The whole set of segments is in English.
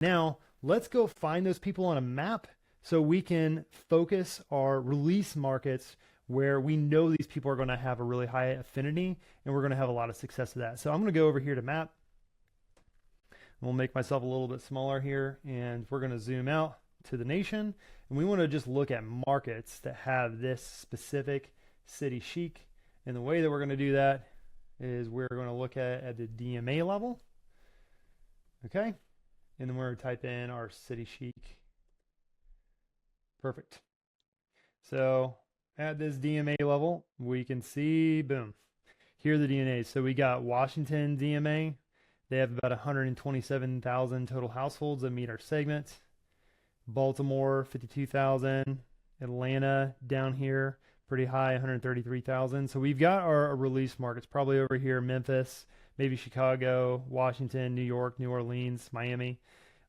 Now, let's go find those people on a map so we can focus our release markets where we know these people are going to have a really high affinity and we're going to have a lot of success with that. So I'm going to go over here to map. We'll make myself a little bit smaller here, and we're going to zoom out to the nation. And we want to just look at markets that have this specific city chic. And the way that we're going to do that is we're going to look at the DMA level. Okay. And then we're going to type in our city chic. Perfect. So at this DMA level, we can see, boom, here are the DMAs. So we got Washington DMA. They have about 127,000 total households that meet our segment. Baltimore, 52,000. Atlanta down here, pretty high, 133,000. So we've got our release markets probably over here, Memphis, maybe Chicago, Washington, New York, New Orleans, Miami.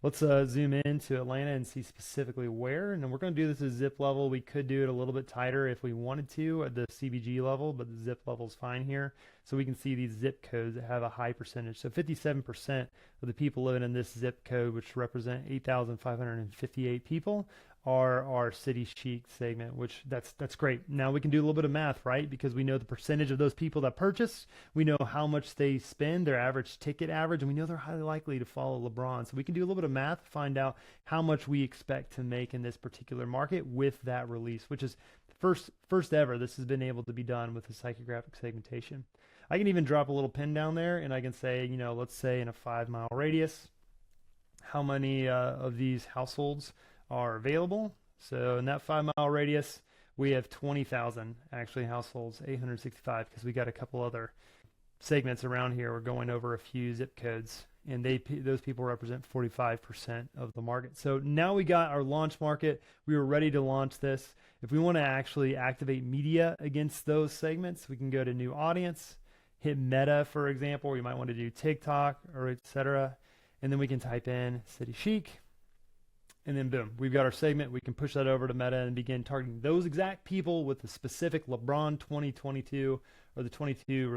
Let's zoom in to Atlanta and see specifically where. And then we're going to do this at zip level. We could do it a little bit tighter if we wanted to at the CBG level, but the zip level is fine here. So we can see these zip codes that have a high percentage. So 57% of the people living in this zip code, which represent 8,558 people, are our city chic segment, which that's great. Now we can do a little bit of math, right? Because we know the percentage of those people that purchase, we know how much they spend, their average ticket average, and we know they're highly likely to follow LeBron. So we can do a little bit of math, find out how much we expect to make in this particular market with that release, which is first ever this has been able to be done with the psychographic segmentation. I can even drop a little pin down there and I can say, you know, let's say in a 5-mile radius, how many of these households are available. So in that 5-mile radius, we have 20,000 actually households, 865, because we got a couple other segments around here. We're going over a few zip codes, and those people represent 45% of the market. So now we got our launch market. We were ready to launch this. If we want to actually activate media against those segments, we can go to new audience, hit Meta, for example, or you might want to do TikTok or etc. And then we can type in city chic. And then boom, we've got our segment. We can push that over to Meta and begin targeting those exact people with the specific LeBron 2022 or the 22